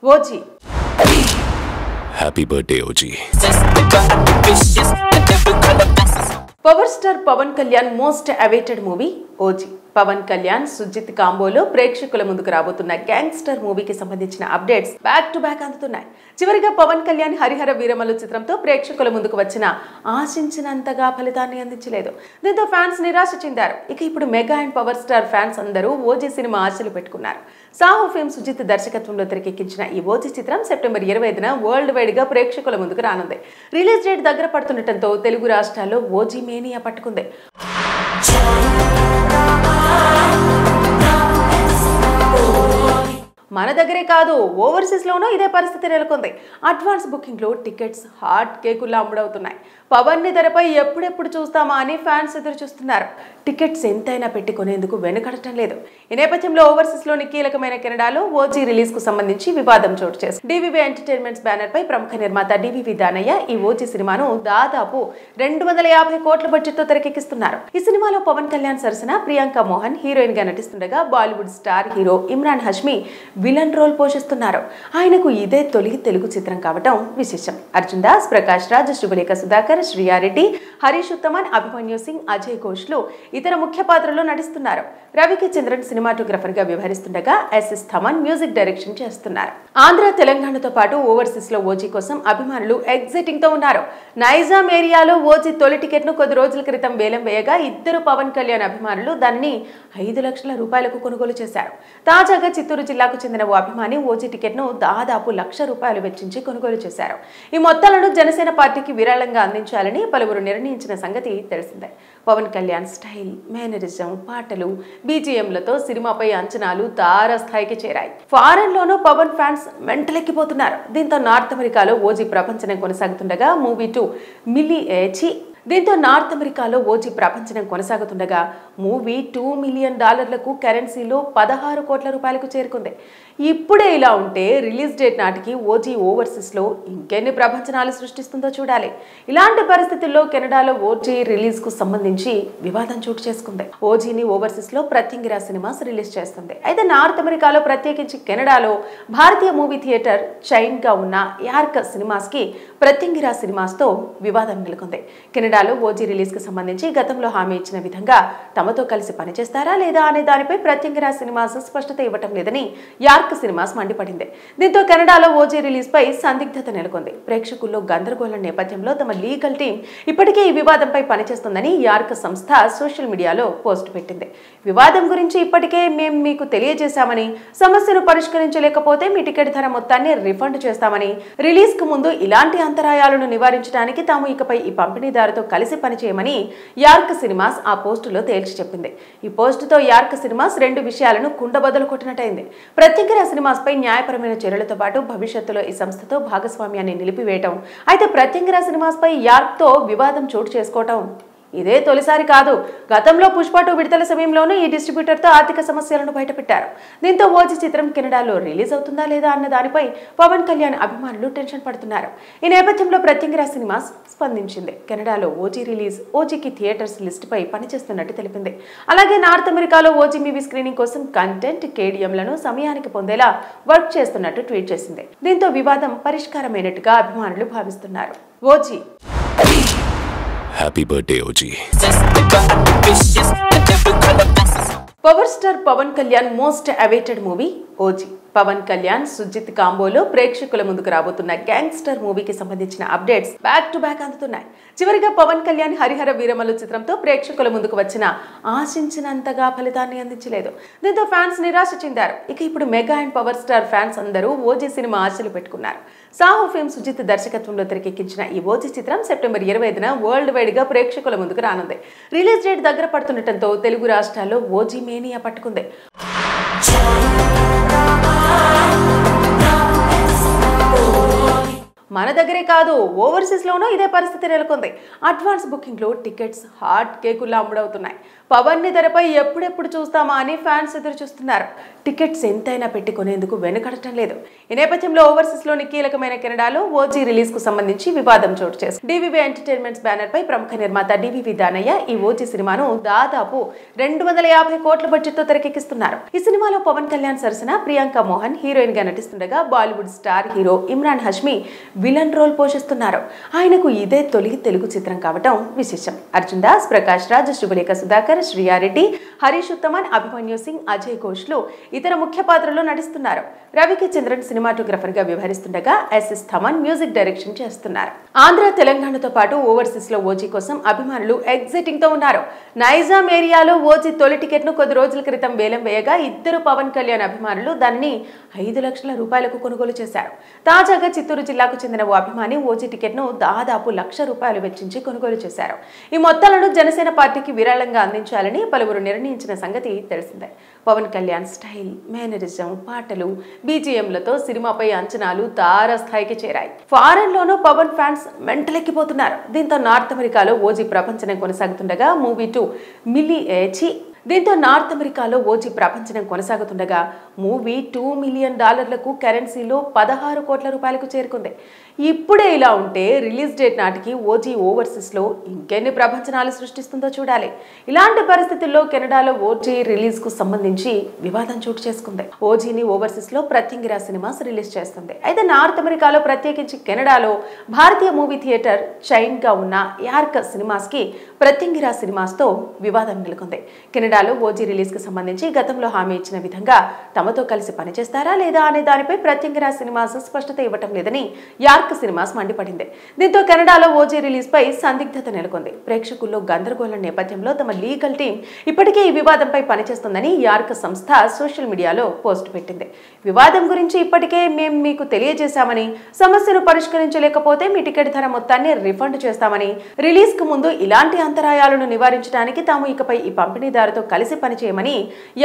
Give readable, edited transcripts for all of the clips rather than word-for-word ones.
OG happy birthday OG. Power star Pavan Kalyan most awaited movie OG. Pavan Kalyan Sujeeth కాంబోలో ప్రేక్షకుల ముందుకు రాబోతున్న గ్యాంగ్స్టర్ మూవీకి సంబంధించిన అప్డేట్స్ బ్యాక్ టు బ్యాక్ అందుతున్నాయి. చివరిగా పవన్ కళ్యాణ్ హరిహర వీరమల్లు చిత్రంతో ప్రేక్షకుల ముందుకు వచ్చిన ఆశించినంతగా ఫలితాన్ని అందించలేదు. దీంతో ఫ్యాన్స్ నిరాశ చెందారు. ఇక ఇప్పుడు mega and power star fans అందరూ ఓజీ సినిమా ఆశలు పెట్టుకున్నారు. సాహో ఫిల్మ్ సుజిత్ దర్శకత్వంలో తెరకెక్కించిన ఈ ఓజీ చిత్రం సెప్టెంబర్ 25న వరల్డ్ వైడ్ గా ప్రేక్షకుల ముందుకు రానుంది. రిలీజ్ డేట్ దగ్గర పడుతుండటంతో తెలుగు రాష్ట్రాల్లో ఓజీ మేనియా పట్టుకుంది. మన దగ్గరే కాదు, ఓవర్సీస్ లోనూ ఇదే పరిస్థితి నెలకొంది. అడ్వాన్స్ బుకింగ్ లో టికెట్స్ హాట్ కేకుల్లా అమ్ముడవుతున్నాయి. పవన్ ని తెరపై ఎప్పుడెప్పుడు చూస్తామా అని ఫ్యాన్స్ ఎదురు చూస్తున్నారు. టికెట్స్ ఎంతైనా పెట్టుకునేందుకు వెనుకడటం లేదు. ఈ నేపథ్యంలో ఓవర్సీస్ లోని కీలకమైన కెనడాలో ఓజీ రిలీజ్ కు సంబంధించి వివాదం చోటు చేసుకుంది. డివివి ఎంటర్టైన్మెంట్స్ బ్యానర్ పై ప్రముఖ నిర్మాత డివివి దానయ్య ఈ ఓజీ సినిమాను దాదాపు 250 కోట్ల బడ్జెట్ తో తెరకెక్కిస్తున్నారు. ఈ సినిమాలో పవన్ కళ్యాణ్ సరసన ప్రియాంక మోహన్ హీరోయిన్ గా నటిస్తుండగా Bollywood star hero Emraan Hashmi villain role పోషిస్తున్నారు. ఆయనకు ఇదే తొలి తెలుగు చిత్రం కావటం విశేషం. అర్జున్ దాస్, ప్రకాష్ రాజ్, శుభలేఖ సుధాకర్, శ్రీయారెడ్డి, హరీష్ ఉత్తమన్, అభిమన్యు సింగ్, అజయ్ ఘోష్లు ఇతర ముఖ్య పాత్రల్లో నటిస్తున్నారు. రవికి చంద్రన్ సినిమాటోగ్రఫర్ గా వ్యవహరిస్తుండగా ఎస్ఎస్ థమన్ మ్యూజిక్ డైరెక్షన్ చేస్తున్నారు. ఆంధ్ర, తెలంగాణతో పాటు ఓవర్సీస్ లో ఓజీ కోసం అభిమానులు ఎగ్జైటింగ్ తో ఉన్నారు. నైజాం ఏరియాలో ఓజీ తొలి టికెట్ ను కొద్ది రోజుల క్రితం వేలం వేయగా ఇద్దరు పవన్ కళ్యాణ్ అభిమానులు దానిని 5 లక్షల రూపాయలకు కొనుగోలు చేశారు. తాజాగా చిత్తూరు జిల్లాకు చెందిన ఓ అభిమాని ఓజీ టికెట్ ను దాదాపు ₹1,00,000 వెచ్చించి కొనుగోలు చేశారు. ఈ మొత్తాలను జనసేన పార్టీకి విరాళంగా అందించాలని పలువురు నిర్ణయించిన సంగతి తెలిసిందే. పవన్ కళ్యాణ్ స్టైల్, మేనరిజం, పాటలు, బీజిఎంలతో సినిమాపై అంచనాలు తారస్థాయికి చేరాయి. ఫారెన్ లోనూ పవన్ ఫ్యాన్స్ మెంటలెక్కిపోతున్నారు. దీంతో నార్త్ అమెరికాలో ఓజీ ప్రపంచనం కొనసాగుతుండగా మూవీ $2 మిలియన్ కరెన్సీలో $16 కోట్ల చేరుకుంది. ఇప్పుడే ఇలా ఉంటే రిలీజ్ డేట్ నాటికి ఓజీ ఓవర్సీస్ లో ఇంకెన్ని ప్రపంచనాలు సృష్టిస్తుందో చూడాలి. ఇలాంటి పరిస్థితుల్లో కెనడాలో ఓజీ రిలీజ్ కు సంబంధించి వివాదం చోటు చేసుకుంది. ఓజీని ఓవర్సీస్ లో ప్రత్యంగిరా సినిమాస్ రిలీజ్ చేస్తుంది. అయితే నార్త్ అమెరికాలో ప్రత్యేకించి కెనడాలో భారతీయ మూవీ థియేటర్ చైన్ గా ఉన్న యార్క్ సినిమాస్ కి ప్రత్యంగిరా సినిమాస్ తో వివాదం నెలకొంది. కెనడాలో ఓజీ రిలీజ్ కు సంబంధించి గతంలో హామీ ఇచ్చిన విధంగా తమతో కలిసి పనిచేస్తారా లేదా అనే దానిపై ప్రత్యంగిరా సినిమాస్ స్పష్టత ఇవ్వటం లేదని యార్క్ సినిమాస్ మండిపడింది. దీంతో కెనడాలో ఓజీ రిలీజ్ పై సందిగ్ధత నెలకొంది. ప్రేక్షకుల్లో గందరగోళం నేపథ్యంలో తమ లీగల్ టీం ఇప్పటికే ఈ వివాదంపై పనిచేస్తుందని యార్క్ సంస్థ సోషల్ మీడియాలో పోస్ట్ పెట్టింది. వివాదం గురించి ఇప్పటికే మేము మీకు తెలియజేశామని, సమస్యను పరిష్కరించలేకపోతే మీ టికెట్ ధర మొత్తాన్ని రిఫండ్ చేస్తామని, రిలీజ్ కు ముందు ఇలాంటి అంతరాయాలను నివారించడానికి తాము ఇకపై ఈ పంపిణీదారుతో కలిసి పనిచేయమని యార్క్ సినిమాస్ ఆ పోస్టులో తేల్చి చెప్పింది. ఈ పోస్టుతో యార్క్ సినిమాస్ 2 విషయాలను కుండబద్దలు కొట్టినట్టయింది. ప్రత్యేక సినిమాస్ పై న్యాయపరమైన చర్యలతో పాటు భవిష్యత్తులో ఈ సంస్థతో భాగస్వామ్యాన్ని నిలిపివేయటం. అయితే ప్రత్యేక సినిమాస్ పై యార్క్ తో వివాదం చోటు చేసుకోవటం ఇదే తొలిసారి కాదు. గతంలో పుష్ప 2 విడుదల సమయంలోనూ ఈ డిస్ట్రిబ్యూటర్ తో ఆర్థిక సమస్యలను బయటపెట్టారు. దీంతో ఓజీ చిత్రం కెనడాలో రిలీజ్ అవుతుందా లేదా అన్న దానిపై పవన్ కళ్యాణ్ అభిమానులు టెన్షన్ పడుతున్నారు. ఈ నేపథ్యంలో ప్రత్యంగిరా సినిమాస్ స్పందించింది. కెనడాలో ఓజీ రిలీజ్, ఓజీకి థియేటర్స్ లిస్ట్ పై పనిచేస్తున్నట్టు తెలిపింది. అలాగే నార్త్ అమెరికాలో ఓజీ మూవీ స్క్రీనింగ్ కోసం కంటెంట్, కేడిఎంలను సమయానికి పొందేలా వర్క్ చేస్తున్నట్టు ట్వీట్ చేసింది. దీంతో వివాదం పరిష్కారమైనట్టుగా అభిమానులు భావిస్తున్నారు. OG happy birthday OG. Power star Pavan Kalyan most awaited movie OG. Pavan Kalyan Sujeeth కాంబోలో ప్రేక్షకుల ముందుకు రాబోతున్న గ్యాంగ్స్టర్ మూవీకి సంబంధించిన అప్డేట్స్ బ్యాక్ టు బ్యాక్ అందుతున్నాయి. చివరిగా పవన్ కళ్యాణ్ హరిహర వీరమల్లు చిత్రంతో ప్రేక్షకుల ముందుకు వచ్చిన ఆశించినంతగా ఫలితాన్ని అందించలేదు. దీంతో ఫ్యాన్స్ నిరాశ చెందారు. ఇక ఇప్పుడు mega and power star fans అందరూ ఓజీ సినిమా ఆశలు పెట్టుకున్నారు. సాహో ఫిల్మ్ సుజిత్ దర్శకత్వంలో తెరకెక్కించిన ఈ ఓజీ చిత్రం సెప్టెంబర్ 25న వరల్డ్ వైడ్ గా ప్రేక్షకుల ముందుకు రానుంది. రిలీజ్ డేట్ దగ్గర పడుతుండటంతో తెలుగు రాష్ట్రాల్లో ఓజీ మేనియా పట్టుకుంది. మన దగ్గరే కాదు, ఓవర్సీస్ లోనూ ఇదే పరిస్థితి నెలకొంది. అడ్వాన్స్ బుకింగ్ లో టికెట్స్ హాట్ కేకుల్లా అమ్ముడవుతున్నాయి. పవన్ ని తెరపై ఎప్పుడెప్పుడు చూస్తామా అని ఫ్యాన్స్ ఎదురు చూస్తున్నారు. టికెట్స్ ఎంతైనా పెట్టుకునేందుకు వెనుకడటం లేదు. ఈ నేపథ్యంలో ఓవర్సీస్ లోని కీలకమైన కెనడాలో ఓజీ రిలీజ్ కు సంబంధించి వివాదం చోటు చేసుకుంది. డివివి ఎంటర్టైన్మెంట్స్ బ్యానర్ పై ప్రముఖ నిర్మాత డివివి దానయ్య ఈ ఓజీ సినిమాను దాదాపు 250 కోట్ల బడ్జెట్ తో తెరకెక్కిస్తున్నారు. ఈ సినిమాలో పవన్ కళ్యాణ్ సరసన ప్రియాంక మోహన్ హీరోయిన్ గా నటిస్తుండగా Bollywood star hero Emraan Hashmi villain role పోషిస్తున్నారు. ఆయనకు ఇదే తొలి తెలుగు చిత్రం కావటం విశేషం. అర్జున్ దాస్, ప్రకాష్ రాజ్, శుభలేఖ సుధాకర్, శ్రీయారెడ్డి, హరీష్ ఉత్తమన్, అభిమన్యు సింగ్, అజయ్ ఘోష్లు ఇతర ముఖ్య పాత్రల్లో నటిస్తున్నారు. రవికి చంద్రన్ సినిమాటోగ్రఫర్ గా వ్యవహరిస్తుండగా ఎస్ఎస్ థమన్ మ్యూజిక్ డైరెక్షన్ చేస్తున్నారు. ఆంధ్ర, తెలంగాణతో పాటు ఓవర్సీస్ లో ఓజీ కోసం అభిమానులు ఎగ్జైటింగ్ తో ఉన్నారు. నైజాం ఏరియాలో ఓజీ తొలి టికెట్ ను కొద్ది రోజుల క్రితం వేలం వేయగా ఇద్దరు పవన్ కళ్యాణ్ అభిమానులు దాన్ని 5 లక్షల రూపాయలకు కొనుగోలు చేశారు. తాజాగా చిత్తూరు జిల్లాకు చెందిన ఓ అభిమాని ఓజీ టికెట్ ను దాదాపు ₹1,00,000 వెచ్చించి కొనుగోలు చేశారు. ఈ మొత్తాలను జనసేన పార్టీకి విరాళంగా అందించాలని పలువురు నిర్ణయించిన సంగతి తెలిసిందే. పవన్ కళ్యాణ్ స్టైల్, మేనరిజం, పాటలు, బీజిఎంలతో సినిమాపై అంచనాలు తారస్థాయికి చేరాయి. ఫారెన్ లోనూ పవన్ ఫ్యాన్స్ మెంటలెక్కిపోతున్నారు. దీంతో నార్త్ అమెరికాలో ఓజీ ప్రపంచనం కొనసాగుతుండగా మూవీ $2 మిలియన్ కరెన్సీలో 16 కోట్ల రూపాయలకు చేరుకుంది. ఇప్పుడే ఇలా ఉంటే రిలీజ్ డేట్ నాటికి ఓజీ ఓవర్సీస్ లో ఇంకెన్ని ప్రపంచనాలు సృష్టిస్తుందో చూడాలి. ఇలాంటి పరిస్థితుల్లో కెనడాలో ఓజీ రిలీజ్ కు సంబంధించి వివాదం చోటు చేసుకుంది. ఓజీని ఓవర్సీస్ లో ప్రత్యంగిరా సినిమాస్ రిలీజ్ చేస్తుంది. అయితే నార్త్ అమెరికాలో, ప్రత్యేకించి కెనడాలో భారతీయ మూవీ థియేటర్ చైన్ గా ఉన్న యార్క్ సినిమాస్ కి ప్రత్యంగిరా సినిమాస్ తో వివాదం నెలకొంది. కెనడాలో ఓజీ రిలీజ్ కు సంబంధించి గతంలో హామీ ఇచ్చిన విధంగా తమతో కలిసి పనిచేస్తారా లేదా అనే దానిపై ప్రత్యంగిరా సినిమాస్ స్పష్టత ఇవ్వటం లేదని యార్క్ సినిమాస్ మండిపడింది. దీంతో కెనడాలో ఓజీ రిలీజ్ పై సందిగ్ధత నెలకొంది. ప్రేక్షకుల్లో గందరగోళం నేపథ్యంలో తమ లీగల్ టీం ఇప్పటికే ఈ వివాదంపై పనిచేస్తుందని యార్క్ సంస్థ సోషల్ మీడియాలో పోస్ట్ పెట్టింది. వివాదం గురించి ఇప్పటికే మేము మీకు తెలియజేశామని, సమస్యను పరిష్కరించలేకపోతే మీ టికెట్ ధర మొత్తాన్ని రిఫండ్ చేస్తామని, రిలీజ్ కు ముందు ఇలాంటి అంతరాయాలను నివారించడానికి తాము ఇకపై ఈ పంపిణీదారుతో కలిసి పనిచేయమని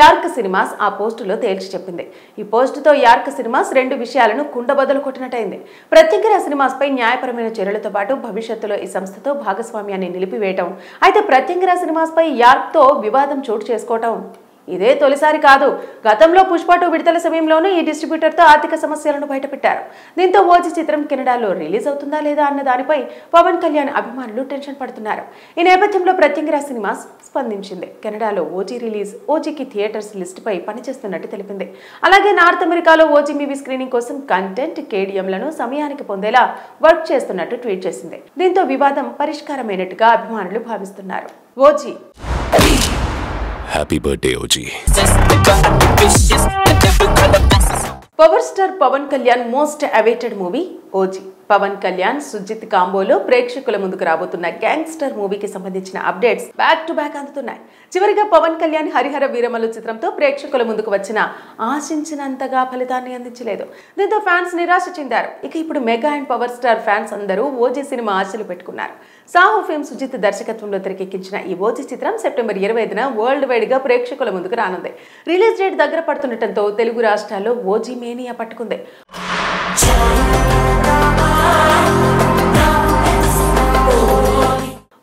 యార్క్ సినిమాస్ ఆ పోస్టులో తేల్చి చెప్పింది. ఈ పోస్టుతో యార్క్ సినిమాస్ 2 విషయాలను కుండబద్దలు కొట్టినట్టయింది. ప్రత్యేక సినిమాస్ పై న్యాయపరమైన చర్యలతో పాటు భవిష్యత్తులో ఈ సంస్థతో భాగస్వామ్యాన్ని నిలిపివేయటం. అయితే ప్రత్యేక సినిమాస్ పై యార్క్ తో వివాదం చోటు చేసుకోవటం ఇదే తొలిసారి కాదు. గతంలో పుష్ప 2 విడుదల సమయంలోనూ ఈ డిస్ట్రిబ్యూటర్ తో ఆర్థిక సమస్యలను బయటపెట్టారు. దీంతో ఓజీ చిత్రం కెనడాలో రిలీజ్ అవుతుందా లేదా అన్న దానిపై పవన్ కళ్యాణ్ అభిమానులు టెన్షన్ పడుతున్నారు. ఈ నేపథ్యంలో ప్రత్యంగిరా సినిమాస్ స్పందించింది. కెనడాలో ఓజీ రిలీజ్, ఓజీకి థియేటర్స్ లిస్ట్ పై పనిచేస్తున్నట్టు తెలిపింది. అలాగే నార్త్ అమెరికాలో ఓజీ మూవీ స్క్రీనింగ్ కోసం కంటెంట్, కేడిఎంలను సమయానికి పొందేలా వర్క్ చేస్తున్నట్టు ట్వీట్ చేసింది. దీంతో వివాదం పరిష్కారమైనట్టుగా అభిమానులు భావిస్తున్నారు. OG Happy birthday, OG. Power star Pavan Kalyan most awaited movie OG. Pavan Kalyan, Sujeeth కాంబోలో ప్రేక్షకుల ముందుకు రాబోతున్న గ్యాంగ్స్టర్ మూవీకి సంబంధించిన అప్డేట్స్ బ్యాక్ టు బ్యాక్ అందుతున్నాయి. చివరిగా పవన్ కళ్యాణ్ హరిహర వీరమల్లు చిత్రంతో ప్రేక్షకుల ముందుకు వచ్చిన ఆశించినంతగా ఫలితాన్ని అందించలేదు. దీంతో ఫ్యాన్స్ నిరాశ చెందారు. ఇక ఇప్పుడు mega and power star fans అందరూ ఓజీ సినిమా ఆశలు పెట్టుకున్నారు. సాహో ఫిల్మ్ సుజిత్ దర్శకత్వంలో తెరకెక్కించిన ఈ ఓజీ చిత్రం సెప్టెంబర్ 25న వరల్డ్ వైడ్ గా ప్రేక్షకుల ముందుకు రానుంది. రిలీజ్ డేట్ దగ్గర పడుతుండటంతో తెలుగు రాష్ట్రాల్లో ఓజీ మేనియా పట్టుకుంది.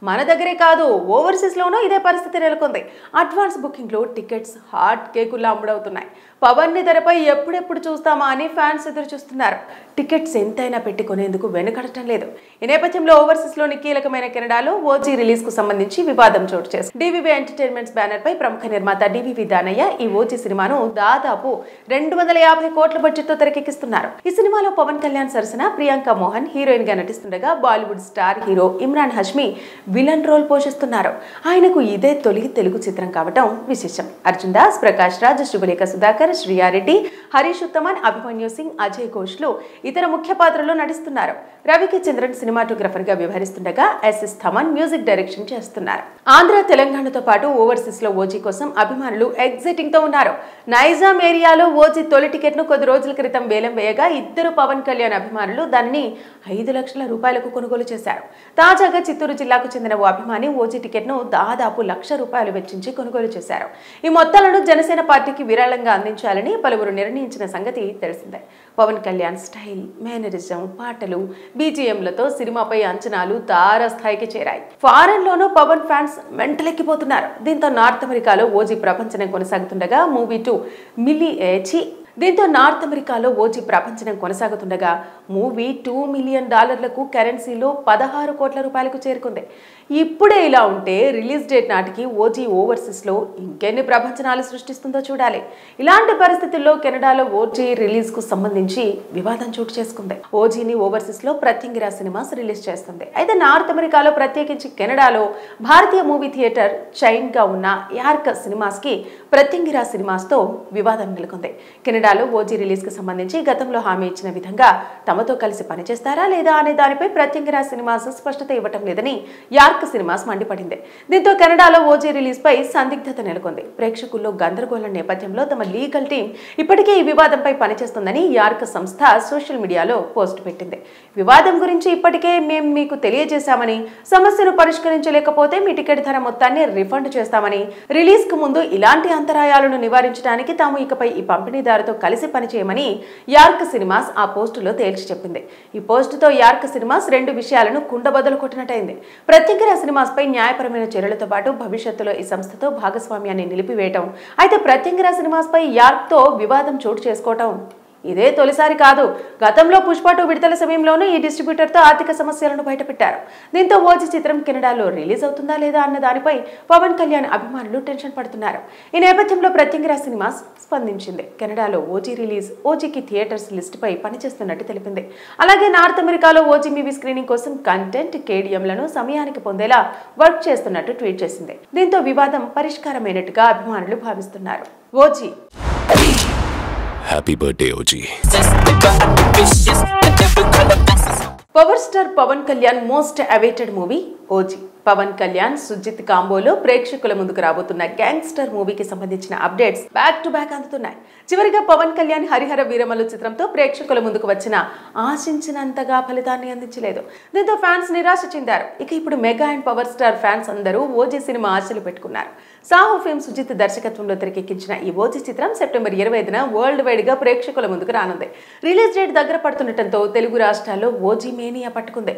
మన దగ్గరే కాదు, ఓవర్సీస్ లోనూ ఇదే పరిస్థితి నెలకొంది. అడ్వాన్స్ బుకింగ్ లో టికెట్స్ హాట్ కేకుల్లా అమ్ముడవుతున్నాయి. పవన్ ని తెరపై ఎప్పుడెప్పుడు చూస్తామా అని ఫ్యాన్స్ ఎదురు చూస్తున్నారు. టికెట్స్ ఎంతైనా పెట్టుకునేందుకు వెనుకడటం లేదు. ఈ నేపథ్యంలో ఓవర్సీస్ లోని కీలకమైన కెనడాలో ఓజీ రిలీజ్ కు సంబంధించి వివాదం చోటు చేసుకుంది. డివివి ఎంటర్టైన్మెంట్స్ బ్యానర్ పై ప్రముఖ నిర్మాత డివివి దానయ్య ఈ ఓజీ సినిమాను దాదాపు 250 కోట్ల బడ్జెట్ తో తెరకెక్కిస్తున్నారు. ఈ సినిమాలో పవన్ కళ్యాణ్ సరసన ప్రియాంక మోహన్ హీరోయిన్ గా నటిస్తుండగా Bollywood star hero Emraan Hashmi villain role పోషిస్తున్నారు. ఆయనకు ఇదే తొలి తెలుగు చిత్రం కావటం విశేషం. అర్జున్ దాస్, ప్రకాష్ రాజ్, శుభలేఖ సుధాకర్, శ్రీయారెడ్డి, హరీష్ ఉత్తమన్, అభిమన్యు సింగ్, అజయ్ ఘోష్లు ఇతర ముఖ్య పాత్రల్లో నటిస్తున్నారు. రవికి చంద్రన్ సినిమాటోగ్రఫర్ గా వ్యవహరిస్తుండగా ఎస్ఎస్ థమన్ మ్యూజిక్ డైరెక్షన్ చేస్తున్నారు. ఆంధ్ర, తెలంగాణతో పాటు ఓవర్సీస్ లో ఓజీ కోసం అభిమానులు ఎగ్జైటింగ్ తో ఉన్నారు. నైజాం ఏరియాలో ఓజీ తొలి టికెట్ ను కొద్ది రోజుల క్రితం వేలం వేయగా ఇద్దరు పవన్ కళ్యాణ్ అభిమానులు దాన్ని ₹5 లక్షల కొనుగోలు చేశారు. తాజాగా చిత్తూరు జిల్లాకు చెందిన ఓ అభిమాని ఓజీ టికెట్ను దాదాపు ₹1,00,000 వెచ్చించి కొనుగోలు చేశారు. ఈ మొత్తాలను జనసేన పార్టీకి విరాళంగా అందించాలని పలువురు నిర్ణయించిన సంగతి తెలిసిందే. పవన్ కళ్యాణ్ స్టైల్, మేనరిజం, పాటలు, బీజీఎంలతో సినిమాపై అంచనాలు తారాస్థాయికి చేరాయి. ఫారెన్ లోనూ పవన్ ఫ్యాన్స్ మెంటలెక్కిపోతున్నారు. దీంతో నార్త్ అమెరికాలో ఓజీ ప్రపంచనం కొనసాగుతుండగా మూవీ $2 మిలియన్ కరెన్సీలో $16 కోట్ల చేరుకుంది. ఇప్పుడే ఇలా ఉంటే రిలీజ్ డేట్ నాటికి ఓజీ ఓవర్సీస్ లో ఇంకెన్ని ప్రపంచనాలు సృష్టిస్తుందో చూడాలి. ఇలాంటి పరిస్థితుల్లో కెనడాలో ఓజీ రిలీజ్ కు సంబంధించి వివాదం చోటు చేసుకుంది. ఓజీని ఓవర్సీస్ లో ప్రత్యంగిరా సినిమాస్ రిలీజ్ చేస్తుంది. అయితే నార్త్ అమెరికాలో ప్రత్యేకించి కెనడాలో భారతీయ మూవీ థియేటర్ చైన్ గా ఉన్న యార్క్ సినిమాస్ కి ప్రత్యంగిరా సినిమాస్ తో వివాదం నెలకొంది. కెనడాలో ఓజీ రిలీజ్ కు సంబంధించి గతంలో హామీ ఇచ్చిన విధంగా తమతో కలిసి పనిచేస్తారా లేదా అనే దానిపై ప్రత్యంగిరా సినిమాస్ స్పష్టత ఇవ్వటం లేదని యార్క్ సినిమాస్ మండిపడింది. దీంతో కెనడాలో ఓజీ రిలీజ్ పై సందిగ్ధత నెలకొంది. ప్రేక్షకుల్లో గందరగోళం నేపథ్యంలో తమ లీగల్ టీం ఇప్పటికే ఈ వివాదంపై పనిచేస్తుందని యార్క్ సంస్థ సోషల్ మీడియాలో పోస్ట్ పెట్టింది. వివాదం గురించి ఇప్పటికే మేము మీకు తెలియజేశామని, సమస్యను పరిష్కరించలేకపోతే మీ టికెట్ ధర మొత్తాన్ని రిఫండ్ చేస్తామని, రిలీజ్ కు ముందు ఇలాంటి అంతరాయాలను నివారించడానికి తాము ఇకపై ఈ పంపిణీదారుతో కలిసి పనిచేయమని యార్క్ సినిమాస్ ఆ పోస్టులో తేల్చి చెప్పింది. ఈ పోస్టుతో యార్క్ సినిమాస్ 2 విషయాలను కుండబద్దలు కొట్టినట్టయింది. ప్రత్యేక సినిమాస్ పై న్యాయపరమైన చర్యలతో పాటు భవిష్యత్తులో ఈ సంస్థతో భాగస్వామ్యాన్ని నిలిపివేయటం. అయితే ప్రత్యేక సినిమాస్ పై యార్క్ తో వివాదం చోటు చేసుకోవటం ఇదే తొలిసారి కాదు. గతంలో పుష్ప 2 విడుదల సమయంలోనూ ఈ డిస్ట్రిబ్యూటర్ తో ఆర్థిక సమస్యలను బయటపెట్టారు. దీంతో ఓజీ చిత్రం కెనడాలో రిలీజ్ అవుతుందా లేదా అన్న దానిపై పవన్ కళ్యాణ్ అభిమానులు టెన్షన్ పడుతున్నారు. ఈ నేపథ్యంలో ప్రత్యంగిరా సినిమాస్ స్పందించింది. కెనడాలో ఓజీ రిలీజ్, ఓజీకి థియేటర్స్ లిస్ట్ పై పనిచేస్తున్నట్టు తెలిపింది. అలాగే నార్త్ అమెరికాలో ఓజీ మూవీ స్క్రీనింగ్ కోసం కంటెంట్, కేడిఎంలను సమయానికి పొందేలా వర్క్ చేస్తున్నట్టు ట్వీట్ చేసింది. దీంతో వివాదం పరిష్కారమైనట్టుగా అభిమానులు భావిస్తున్నారు. OG Happy birthday, OG. Power star Pavan Kalyan most awaited movie OG. Pavan Kalyan, Sujeeth కాంబోలో ప్రేక్షకుల ముందుకు రాబోతున్న గ్యాంగ్స్టర్ మూవీకి సంబంధించిన అప్డేట్స్ బ్యాక్ టు బ్యాక్ అందుతున్నాయి. చివరిగా పవన్ కళ్యాణ్ హరిహర వీరమల్లు చిత్రంతో ప్రేక్షకుల ముందుకు వచ్చిన ఆశించినంతగా ఫలితాన్ని అందించలేదు. దీంతో ఫ్యాన్స్ నిరాశ చెందారు. ఇక ఇప్పుడు mega and power star fans అందరూ ఓజీ సినిమా ఆశలు పెట్టుకున్నారు. సాహో ఫిల్మ్ సుజిత్ దర్శకత్వంలో తెరకెక్కించిన ఈ ఓజీ చిత్రం సెప్టెంబర్ 25న వరల్డ్ వైడ్ గా ప్రేక్షకుల ముందుకు రానుంది. రిలీజ్ డేట్ దగ్గర పడుతుండటంతో తెలుగు రాష్ట్రాల్లో ఓజీ మేనియా పట్టుకుంది.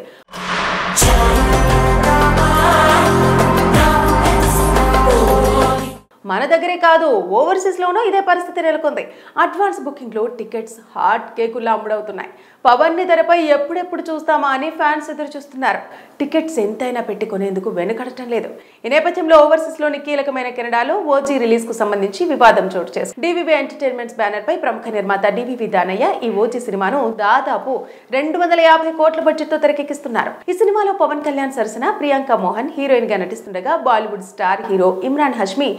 మన దగ్గరే కాదు, ఓవర్సీస్ లోనూ ఇదే పరిస్థితి నెలకొంది. అడ్వాన్స్ బుకింగ్ లో టికెట్స్ హాట్ కేకుల్లా అమ్ముడవుతున్నాయి. పవన్ ని తెరపై ఎప్పుడెప్పుడు చూస్తామా అని ఫ్యాన్స్ ఎదురు చూస్తున్నారు. టికెట్స్ ఎంతైనా పెట్టుకునేందుకు వెనుకడటం లేదు. ఈ నేపథ్యంలో ఓవర్సీస్ లోని కీలకమైన కెనడాలో ఓజీ రిలీజ్ కు సంబంధించి వివాదం చోటు చేసుకుంది. డివివి ఎంటర్టైన్మెంట్స్ బ్యానర్ పై ప్రముఖ నిర్మాత డివివి దానయ్య ఈ ఓజీ సినిమాను దాదాపు 250 కోట్ల బడ్జెట్ తో తెరకెక్కిస్తున్నారు. ఈ సినిమాలో పవన్ కళ్యాణ్ సరసన ప్రియాంక మోహన్ హీరోయిన్ గా నటిస్తుండగా Bollywood star hero Emraan Hashmi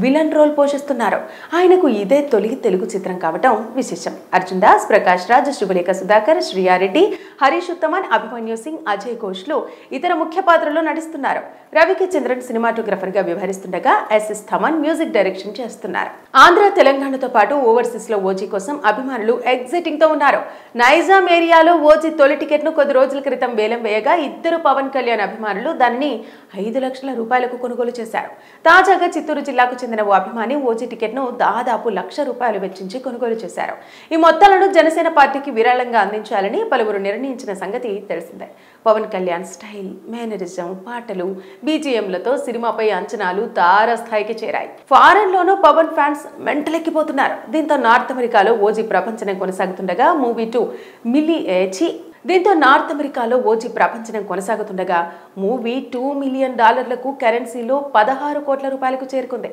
villain role పోషిస్తున్నారు. ఆయనకు ఇదే తొలి తెలుగు చిత్రం కావటం విశేషం. అర్జున్ దాస్, ప్రకాష్ రాజ్, శుభలేఖ సుధాకర్, శ్రీయారెడ్డి, హరీష్ ఉత్తమన్, అభిమన్యు సింగ్, అజయ్ ఘోష్లు ఇతర ముఖ్య పాత్రల్లో నటిస్తున్నారు. రవికి చంద్రన్ సినిమాటోగ్రఫర్ గా వ్యవహరిస్తుండగా ఎస్ఎస్ థమన్ మ్యూజిక్ డైరెక్షన్ చేస్తున్నారు. ఆంధ్ర, తెలంగాణతో పాటు ఓవర్సీస్ లో ఓజీ కోసం అభిమానులు ఎగ్జైటింగ్ తో ఉన్నారు. నైజాం ఏరియాలో ఓజీ తొలి టికెట్ ను కొద్ది రోజుల క్రితం వేలం వేయగా ఇద్దరు పవన్ కళ్యాణ్ అభిమానులు దానిని ₹5 లక్షల కొనుగోలు చేశారు. తాజాగా చిత్తూరు జిల్లాకు చెందిన ఓ అభిమాని ఓజీ టికెట్ ను దాదాపు ₹1,00,000 వెచ్చించి కొనుగోలు చేశారు. ఈ మొత్తాలను జనసేన పార్టీకి విరాళంగా అందించాలని పలువురు నిర్ణయించిన సంగతి తెలిసిందే. పవన్ కళ్యాణ్ స్టైల్, మేనరిజం, పాటలు, బీజీఎంలతో సినిమాపై అంచనాలు తారాస్థాయికి చేరాయి. ఫారెన్ లోనూ పవన్ ఫ్యాన్స్ మెంటలెక్కిపోతున్నారు. దీంతో నార్త్ అమెరికాలో ఓజీ ప్రపంచనం కొనసాగుతుండగా మూవీ $2 మిలియన్ కరెన్సీలో $16 కోట్ల చేరుకుంది.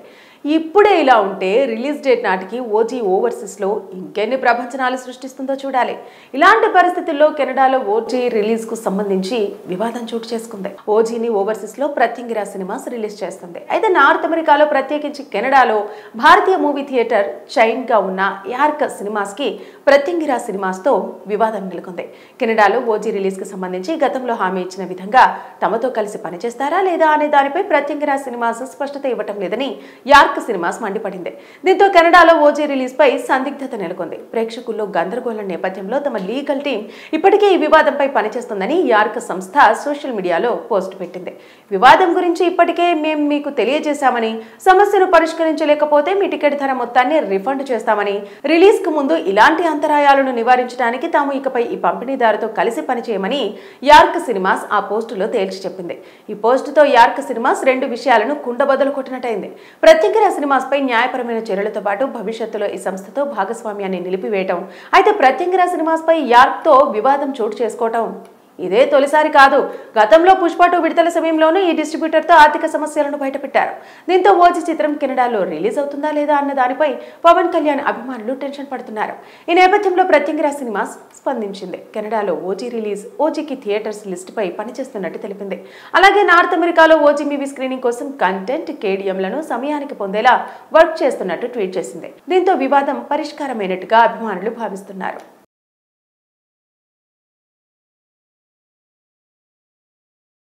ఇప్పుడే ఇలా ఉంటే రిలీజ్ డేట్ నాటికి ఓజీ ఓవర్సీస్ లో ఇంకెన్ని ప్రపంచనాలు సృష్టిస్తుందో చూడాలి. ఇలాంటి పరిస్థితుల్లో కెనడాలో ఓజీ రిలీజ్ కు సంబంధించి వివాదం చోటు చేసుకుంది. ఓజీని ఓవర్సీస్ లో ప్రత్యంగిరా సినిమాస్ రిలీజ్ చేస్తుంది. అయితే నార్త్ అమెరికాలో ప్రత్యేకించి కెనడాలో భారతీయ మూవీ థియేటర్ చైన్ గా ఉన్న యార్క్ సినిమాస్ కి ప్రత్యంగిరా సినిమాస్ తో వివాదం నెలకొంది. కెనడా కెనడాలో ఓజీ రిలీజ్ కి సంబంధించి గతంలో హామీ ఇచ్చిన విధంగా తమతో కలిసి పనిచేస్తారా లేదా అనే దానిపై ప్రత్యంగిరా సినిమాస్ స్పష్టత ఇవ్వటం లేదని యార్క్ సినిమాస్ మండిపడింది. దీంతో కెనడాలో ఓజీ రిలీజ్ పై సందిగ్ధత నెలకొంది. ప్రేక్షకుల్లో గందరగోళం నేపథ్యంలో తమ లీగల్ టీం ఇప్పటికే ఈ వివాదంపై పనిచేస్తుందని యార్క్ సంస్థ సోషల్ మీడియాలో పోస్ట్ పెట్టింది. వివాదం గురించి ఇప్పటికే మేము మీకు తెలియజేశామని, సమస్యను పరిష్కరించలేకపోతే మీ టికెట్ ధర మొత్తాన్ని రిఫండ్ చేస్తామని, రిలీజ్ కు ముందు ఇలాంటి అంతరాయాలను నివారించడానికి తాము ఇకపై ఈ పంపిణీదారుతో కలిసి పనిచేయమని యార్క్ సినిమాస్ ఆ పోస్టులో తేల్చి చెప్పింది. ఈ పోస్టుతో యార్క్ సినిమాస్ రెండు విషయాలను కుండబద్దలు కొట్టినట్టయింది. ప్రత్యంగిరా సినిమాస్ పై న్యాయపరమైన చర్యలతో పాటు భవిష్యత్తులో ఈ సంస్థతో భాగస్వామ్యాన్ని నిలిపివేయటం, అయితే ప్రత్యంగిరా సినిమాస్ పై యార్క్ తో వివాదం చోటు చేసుకోవటం ఇదే తొలిసారి కాదు. గతంలో పుష్ప 2 విడుదల సమయంలోనూ ఈ డిస్ట్రిబ్యూటర్తో ఆర్థిక సమస్యలను బయటపెట్టారు. దీంతో ఓజీ చిత్రం కెనడాలో రిలీజ్ అవుతుందా లేదా అన్న దానిపై పవన్ కళ్యాణ్ అభిమానులు టెన్షన్ పడుతున్నారు. ఈ నేపథ్యంలో ప్రత్యంగిరా సినిమాస్ స్పందించింది. కెనడాలో ఓజీ రిలీజ్, ఓజీకి థియేటర్స్ లిస్ట్ పై పనిచేస్తున్నట్టు తెలిపింది. అలాగే నార్త్ అమెరికాలో ఓజీ మూవీ స్క్రీనింగ్ కోసం కంటెంట్ కేడిఎంలను సమయానికి పొందేలా వర్క్ చేస్తున్నట్టు ట్వీట్ చేసింది. దీంతో వివాదం పరిష్కారమైనట్టుగా అభిమానులు భావిస్తున్నారు.